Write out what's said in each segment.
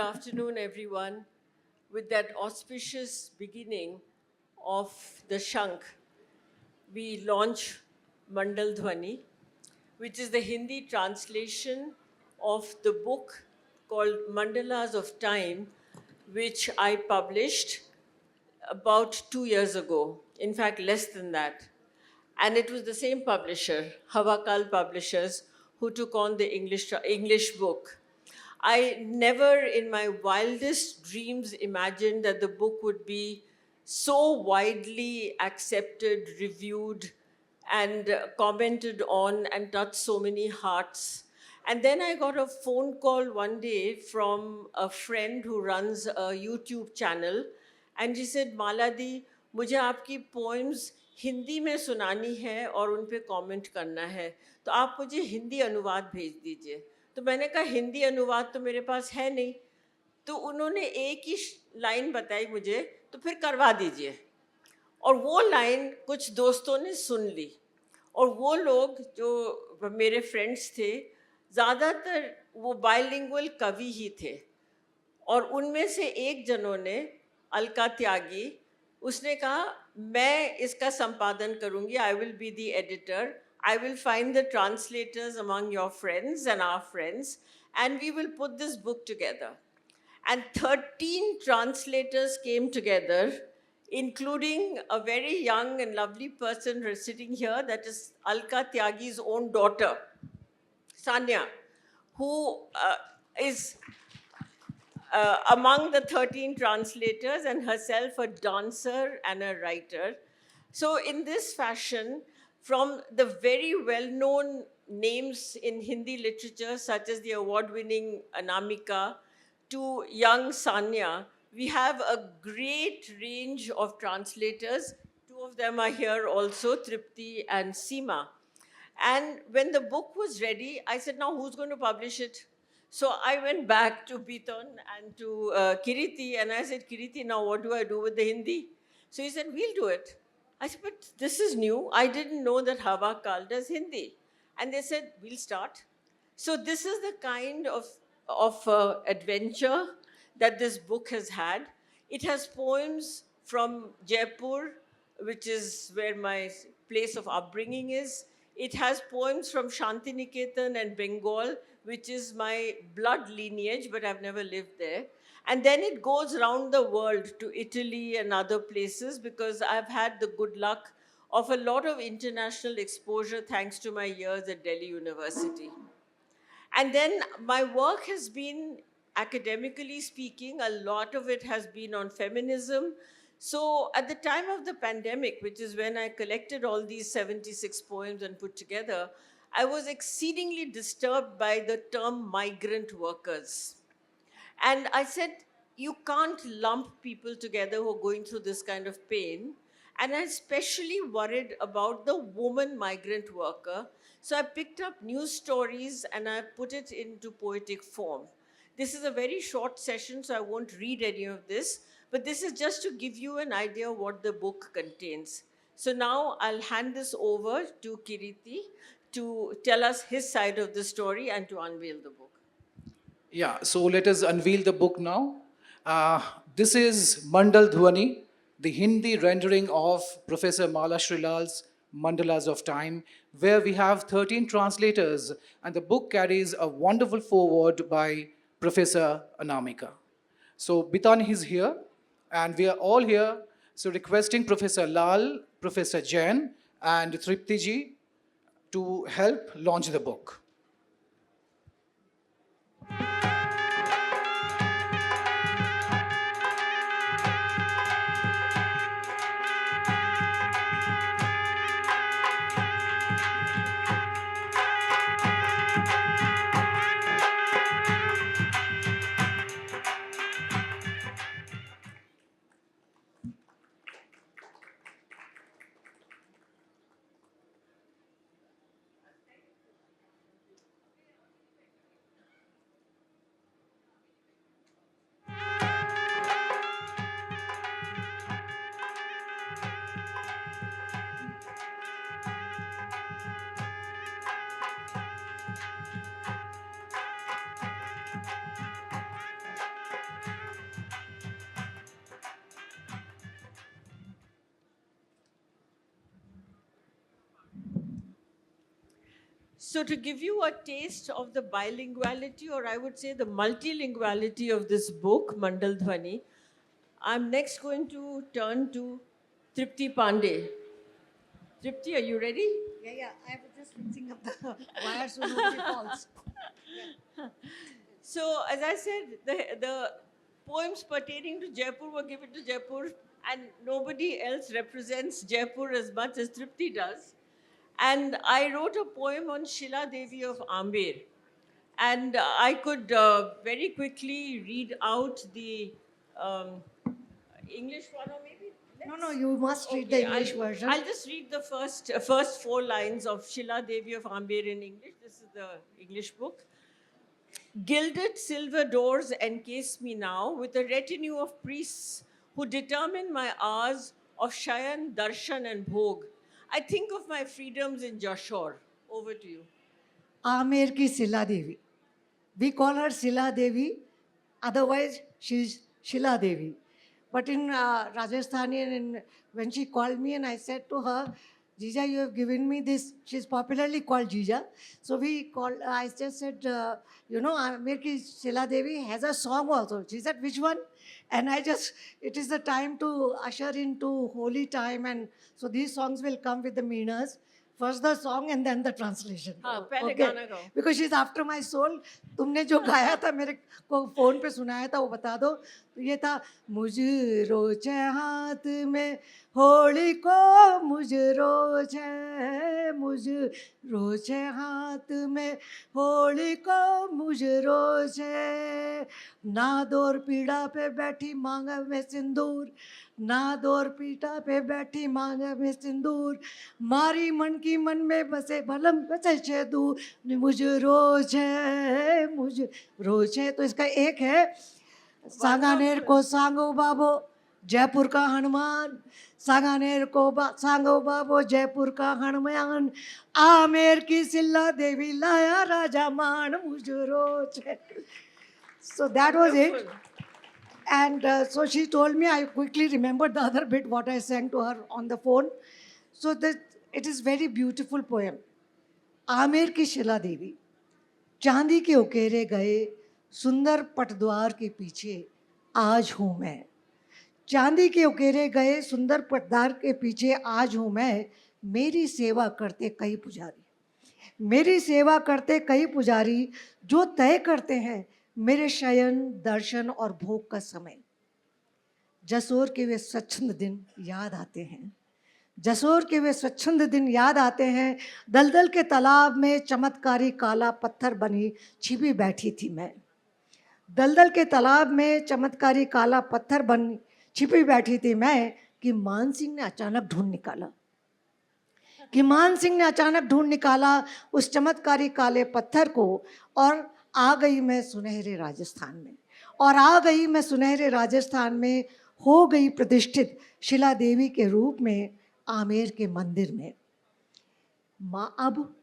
afternoon, everyone. With that auspicious beginning of the Shankh, we launch Mandal Dhwani, which is the Hindi translation of the book called Mandalas of Time, which I published about 2 years ago. In fact, less than that. And it was the same publisher, Havakal Publishers, who took on the English book. I never in my wildest dreams imagined that the book would be so widely accepted, reviewed, and commented on and touched so many hearts. And then I got a phone call one day from a friend who runs a YouTube channel. And she said, Maladi, मुझे आपकी poems Hindi में सुनानी है और उन पे comment करना है, तो आप मुझे हिंदी अनुवाद भेज दीजिए। तो मैंने कहा हिंदी अनुवाद तो मेरे पास है नहीं। तो उन्होंने एक ही लाइन बताई मुझे, तो फिर करवा दीजिए। और वो लाइन कुछ दोस्तों ने सुन ली, और वो लोग जो मेरे फ्रेंड्स थे, ज़्यादातर वो बाइलिंगुअल कवि ही थे। और उनमें से एक जनों ने, अलका त्यागी, उसने कहा मैं इसका संपादन करूंगी, I will be the editor, I will find the translators among your friends and our friends, and we will put this book together. And 13 translators came together, including a very young and lovely person sitting here, that is Alka Tyagi's own daughter, Sanya, who is among the 13 translators and herself a dancer and a writer. So in this fashion, from the very well-known names in Hindi literature, such as the award-winning Anamika, to young Sanya, we have a great range of translators. Two of them are here also, Tripti and Seema. And when the book was ready, I said, now who's going to publish it? So I went back to Biton and to Kiriti, and I said, Kiriti, now what do I do with the Hindi? So he said, we'll do it. I said, but this is new. I didn't know that Havakal does Hindi. And they said, we'll start. So this is the kind of adventure that this book has had. It has poems from Jaipur, which is where my place of upbringing is. It has poems from Shantiniketan and Bengal, which is my blood lineage, but I've never lived there. And then it goes around the world to Italy and other places, because I've had the good luck of a lot of international exposure thanks to my years at Delhi University. And then my work has been, academically speaking, a lot of it has been on feminism. So at the time of the pandemic, which is when I collected all these 76 poems and put together, I was exceedingly disturbed by the term migrant workers. And I said, you can't lump people together who are going through this kind of pain. And I especially worried about the woman migrant worker. So I picked up news stories and I put it into poetic form. This is a very short session, so I won't read any of this, but this is just to give you an idea of what the book contains. So now I'll hand this over to Kiriti to tell us his side of the story and to unveil the book. Yeah, so let us unveil the book now. This is Mandal Dhwani, the Hindi rendering of Professor Mala Shrilal's Mandalas of Time, where we have 13 translators, and the book carries a wonderful foreword by Professor Anamika. So Bitan is here, and we are all here, so requesting Professor Lal, Professor Jain, and Tripti ji to help launch the book. So to give you a taste of the bilinguality, or I would say the multilinguality of this book, Mandal Dhwani, I'm next going to turn to Tripti Pandey. Tripti, are you ready? Yeah, I was just fixing up the wire so nobody falls. So, as I said, the poems pertaining to Jaipur were given to Jaipur, and nobody else represents Jaipur as much as Tripti does. And I wrote a poem on Shila Devi of Amber. And I could very quickly read out the um, English one, or maybe. No, you must read the English version. I'll just read the first four lines of Shila Devi of Amber in English. This is the English book. Gilded silver doors encase me now with a retinue of priests who determine my hours of Shayan, Darshan, and Bhog. I think of my freedoms in Jashore. Over to you. Amer ki Sila Devi. We call her Sila Devi, otherwise she's Shila Devi. But in Rajasthani, and when she called me and I said to her, Jija, you have given me this. She's popularly called Jija. So I just said, Amer ki Sila Devi has a song also. She said, which one? And it is the time to usher into holy time. And so these songs will come with the meenas. First the song and then the translation. हाँ, पहले गाना गाओ. Because she's after my soul. तुमने जो गाया था मेरे को फोन पे सुनाया था वो बता दो. तो ये था मुझ रोचे हाथ में होली को मुझ रोचे हाथ में होली को मुझ रोचे नादोर पीड़ा पे बैठी मांग में सिंदूर नादोर पीड़ा पे बैठी मांग में सिंदूर मारी मन की मन में बसे भलम बसे छे दूर मुझ रोजे तो इसका एक है सांगानेर को सांगो बाबो जयपुर का हनुमान सांगानेर को सांगो बाबो जयपुर का हनुमान आमेर की सिल्ला देवी लाया राजा मान मुझ रोजे. So that was it. And so she told me, I quickly remembered the other bit, what I sang to her on the phone. So it is very beautiful poem. Amer की शिला देवी चांदी के उकेरे गए सुंदर पटद्वार के पीछे आज हूँ मैं चांदी के उकेरे गए सुंदर पटद्वार के पीछे आज हूँ मैं मेरी सेवा करते कई पुजारी जो तय करते हैं मेरे शयन दर्शन और भोग का समय. जसोर के वे स्वच्छंद दिन याद आते हैं दलदल के तालाब में चमत्कारी काला पत्थर बनी छिपी बैठी थी मैं दलदल के तालाब में चमत्कारी काला पत्थर बनी छिपी बैठी थी मैं कि मान सिंह ने अचानक ढूंढ निकाला उस चमत्कारी काले पत्थर को और आ गई मैं सुनहरे राजस्थान में हो गई प्रतिष्ठित शिला देवी के रूप में आमेर के मंदिर में. अब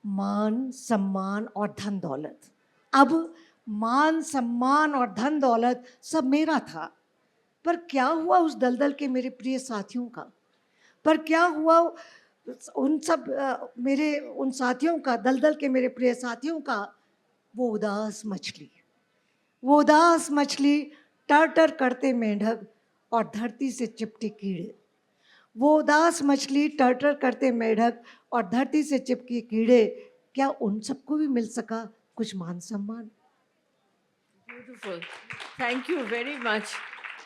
मान सम्मान और धन दौलत सब मेरा था. पर क्या हुआ उस दलदल के मेरे प्रिय साथियों का दलदल के मेरे प्रिय साथियों का वो उदास मछली टर करते मेंढक और धरती से चिपटे कीड़े क्या उन सबको भी मिल सका कुछ मान सम्मान. Beautiful. Thank you very much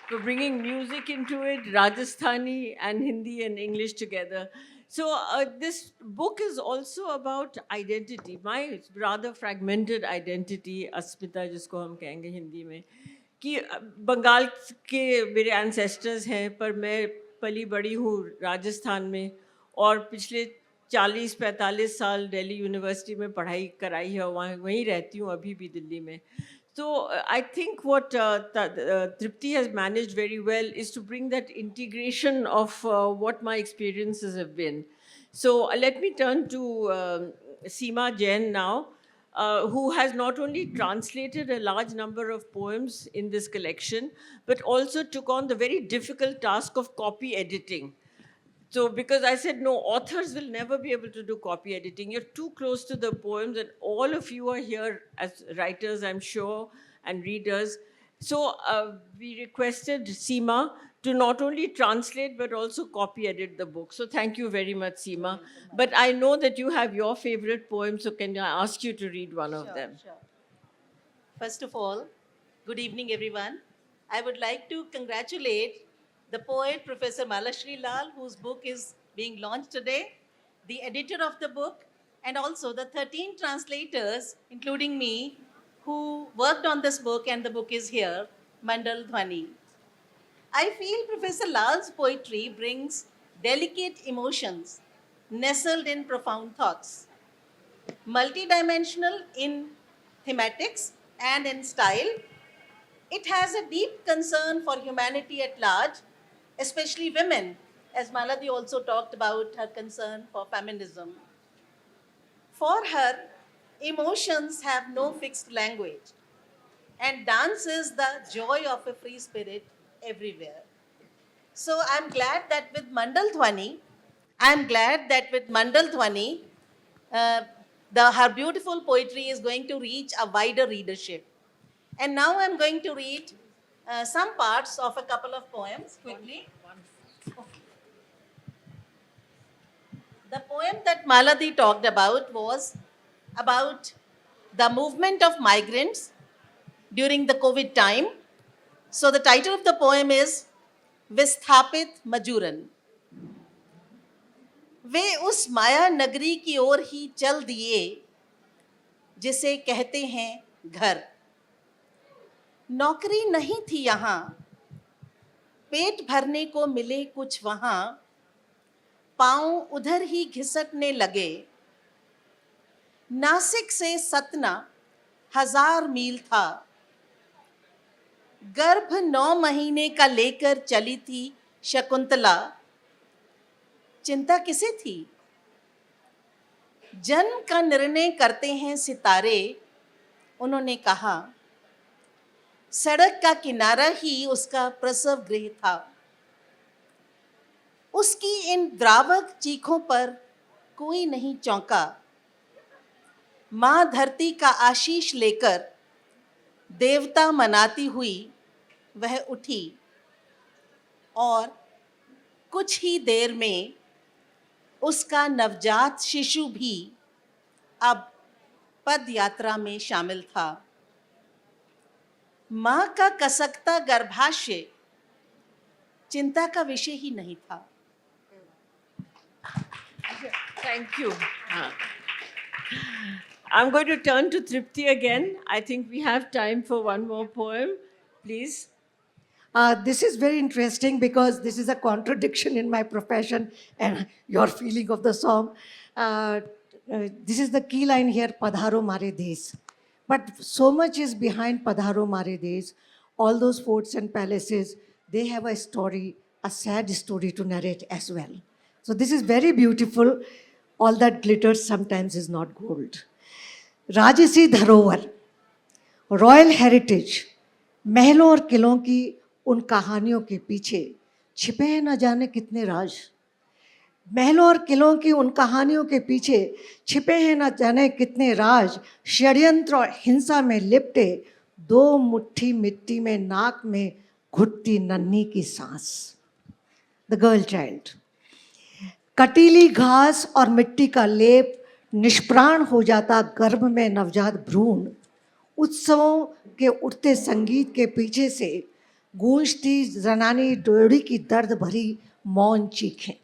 for bringing music into it, Rajasthani and Hindi and English together. So this book is also about identity, my rather fragmented identity, अस्मिता जिसको हम कहेंगे हिंदी में, कि बंगाल के मेरे ancestors हैं पर मैं पली बड़ी हूँ राजस्थान में और पिछले 40-45 साल दिल्ली यूनिवर्सिटी में पढ़ाई कराई है, वहीं रहती हूँ अभी भी दिल्ली में. So I think what Tripti has managed very well is to bring that integration of what my experiences have been. So let me turn to Seema Jain now, who has not only translated a large number of poems in this collection, but also took on the very difficult task of copy editing. So, because I said no, authors will never be able to do copy editing. You're too close to the poems, and all of you are here as writers, I'm sure, and readers. So, we requested Seema to not only translate but also copy edit the book. So, thank you very much, Seema. But I know that you have your favorite poem, so can I ask you to read one of them? Sure. First of all, good evening, everyone. I would like to congratulate the poet, Professor Malashri Lal, whose book is being launched today, the editor of the book, and also the 13 translators, including me, who worked on this book, and the book is here, Mandal Dhwani. I feel Professor Lal's poetry brings delicate emotions nestled in profound thoughts. Multidimensional in thematics and in style, it has a deep concern for humanity at large, especially women, as Maladi also talked about her concern for feminism. For her, emotions have no fixed language, and dance is the joy of a free spirit everywhere. So I'm glad that with Mandal Dhwani, uh, her beautiful poetry is going to reach a wider readership. And now I'm going to read some parts of a couple of poems quickly. The poem that Maladi talked about was about the movement of migrants during the COVID time. So the title of the poem is विस्थापित मजूरन. वे उस माया नगरी की ओर ही चल दिए जिसे कहते हैं घर. नौकरी नहीं थी यहाँ, पेट भरने को मिले कुछ वहाँ, पांव उधर ही घिसटने लगे. नासिक से सतना 1000 मील था. गर्भ 9 महीने का लेकर चली थी शकुंतला. चिंता किसे थी? जन्म का निर्णय करते हैं सितारे, उन्होंने कहा. सड़क का किनारा ही उसका प्रसव गृह था. उसकी इन द्रावक चीखों पर कोई नहीं चौंका. मां धरती का आशीष लेकर देवता मनाती हुई वह उठी और कुछ ही देर में उसका नवजात शिशु भी अब पद यात्रा में शामिल था. मां का कसकता गर्भाशय चिंता का विषय ही नहीं था. Thank you. I'm going to turn to Tripti again. I think we have time for one more poem. Please. This is very interesting because this is a contradiction in my profession and your feeling of the song. This is the key line here, Padharo Mare Desh. But so much is behind Padharo Mare Desh. All those forts and palaces, they have a story, a sad story to narrate as well. So this is very beautiful. All that glitters sometimes is not gold. राजसी धरोहर, royal heritage, महलों और किलों की उन कहानियों के पीछे छिपे हैं न जाने कितने राज. महलों और किलों की उन कहानियों के पीछे छिपे हैं न जाने कितने राज. षड्यंत्र और हिंसा में लिपटे 2 मुट्ठी मिट्टी में नाक में घुटती नन्ही की सांस. The girl child. कटीली घास और मिट्टी का लेप निष्प्राण हो जाता गर्भ में नवजात भ्रूण. उत्सवों के उठते संगीत के पीछे से गूंजती जनानी ड्योढ़ी की दर्द भरी मौन चीखें.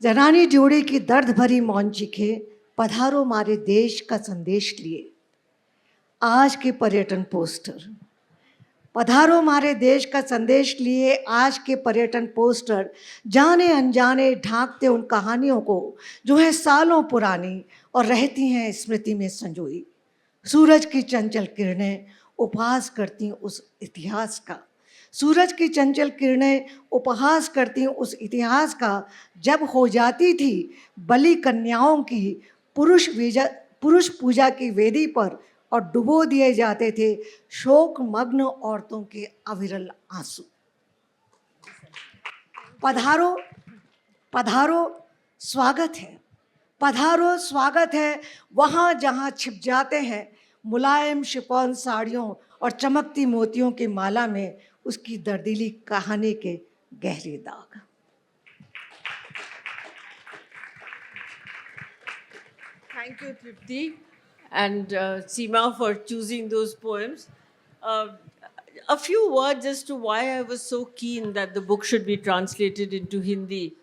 जनानी ड्योढ़ी की दर्द भरी मौन चीखें पधारो मारे देश का संदेश लिए. आज के पर्यटन पोस्टर, पधारो मारे देश का संदेश लिए आज के पर्यटन पोस्टर जाने अनजाने ढांकते उन कहानियों को जो है सालों पुरानी और रहती हैं स्मृति में संजोई. सूरज की चंचल किरणें उपहास करती उस इतिहास का. सूरज की चंचल किरणें उपहास करती उस इतिहास का जब हो जाती थी बलि कन्याओं की पुरुष पूजा की वेदी पर और डुबो दिए जाते थे शोक मग्न औरतों के अविरल आंसू. पधारो पधारो स्वागत है, पधारो स्वागत है वहाँ जहाँ छिप जाते हैं मुलायम शिफॉन साड़ियों और चमकती मोतियों की माला में उसकी दर्दीली कहानी के गहरे दाग। Thank you, Tripti and Seema for choosing those poems. A few words as to why I was so keen that the book should be translated into Hindi.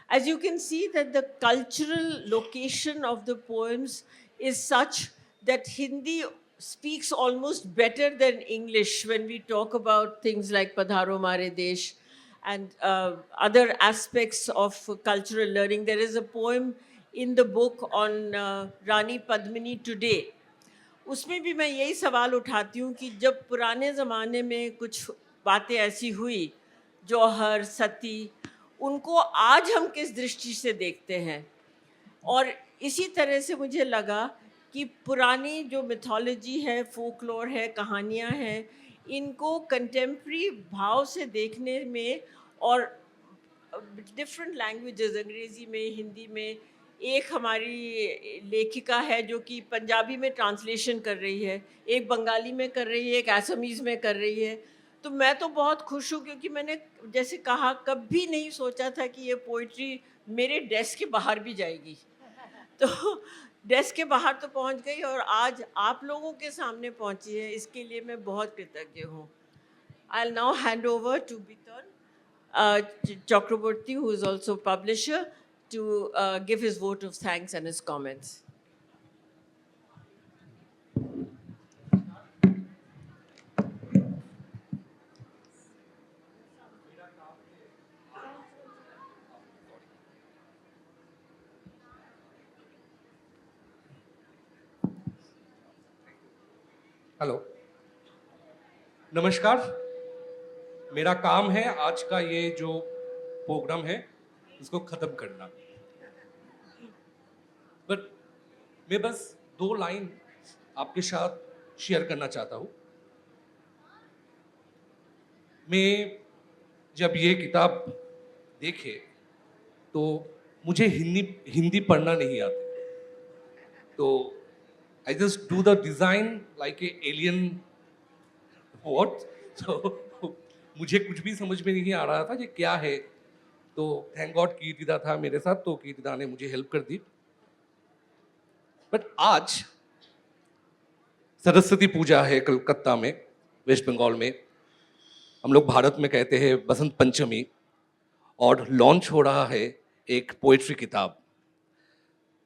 As you can see that the cultural location of the poems is such that Hindi speaks almost better than English when we talk about things like Padharo Mare Desh and other aspects of cultural learning. There is a poem in the book on Rani Padmini today. उसमें भी मैं यही सवाल उठाती हूँ कि जब पुराने ज़माने में कुछ बातें ऐसी हुई, जौहर, सती, उनको आज हम किस दृष्टि से देखते हैं। और इसी तरह से मुझे लगा कि पुरानी जो मिथोलॉजी है, फोकलोर है, कहानियाँ हैं, इनको कंटेम्प्रेरी भाव से देखने में और डिफरेंट लैंग्वेजेस, अंग्रेज़ी में, हिंदी में, एक हमारी लेखिका है जो कि पंजाबी में ट्रांसलेशन कर रही है, एक बंगाली में कर रही है, एक असमीज़ में कर रही है। तो मैं तो बहुत खुश हूँ क्योंकि मैंने जैसे कहा कभी नहीं सोचा था कि ये पोइट्री मेरे डेस्क के बाहर भी जाएगी। तो डेस्क के बाहर तो पहुँच गई और आज आप लोगों के सामने पहुँची है, इसके लिए मैं बहुत कृतज्ञ हूँ। I'll now hand over to Biton Chakraborty, who is also publisher, to give his vote of thanks and his comments. Hello, नमस्कार। मेरा काम है आज का ये जो प्रोग्राम है इसको ख़त्म करना, बट मैं बस 2 लाइन आपके साथ शेयर करना चाहता हूँ। मैं जब ये किताब देखे तो मुझे हिंदी पढ़ना नहीं आता, तो I just do the design like a alien what? So मुझे कुछ भी समझ में नहीं आ रहा था ये क्या है। तो थैंक गॉड कीर्तिदा था मेरे साथ, तो कीर्तिदा ने मुझे हेल्प कर दी। बट आज सरस्वती पूजा है कलकत्ता में, वेस्ट बंगाल में। हम लोग भारत में कहते हैं बसंत पंचमी, और लॉन्च हो रहा है एक पोएट्री किताब।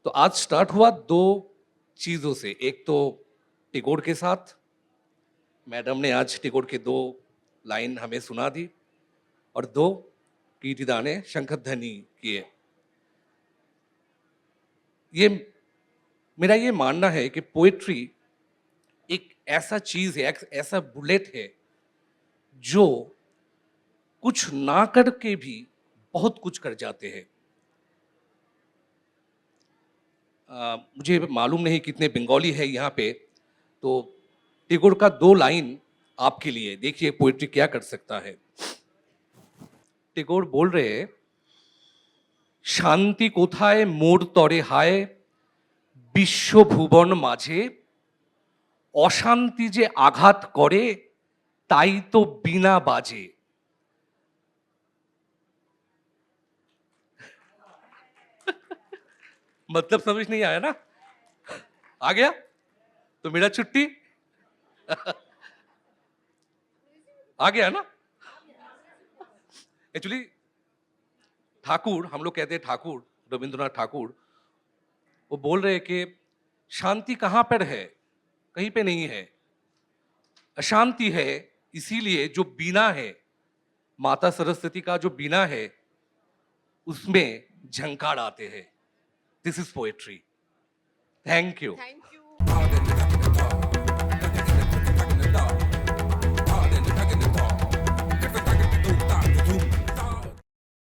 तो आज स्टार्ट हुआ 2 चीज़ों से। एक तो टैगोर के साथ, मैडम ने आज टैगोर के 2 लाइन हमें सुना दी, और 2 कीर्तिदा ने शंखध्वनि किए। ये मेरा ये मानना है कि पोएट्री एक ऐसा चीज़ है, एक ऐसा बुलेट है जो कुछ ना करके भी बहुत कुछ कर जाते हैं। मुझे मालूम नहीं कितने बंगाली है यहाँ पे, तो टैगोर का 2 लाइन आपके लिए, देखिए पोएट्री क्या कर सकता है। टैगोर बोल रहे हैं, शांति कोथाय मोर तरे हाय विश्व भुवन माझे, अशांति जे आघात करे ताई तो बिना बाजे। मतलब समझ नहीं आया ना? आ गया तो मेरा छुट्टी आ गया ना? एक्चुअली ठाकुर, हम लोग कहते हैं ठाकुर, रविंद्रनाथ ठाकुर, वो बोल रहे हैं कि शांति कहाँ पर है? कहीं पे नहीं है, अशांति है। इसीलिए जो बीना है, माता सरस्वती का जो बीना है, उसमें झंकार आते हैं। This is poetry. Thank you. Thank you.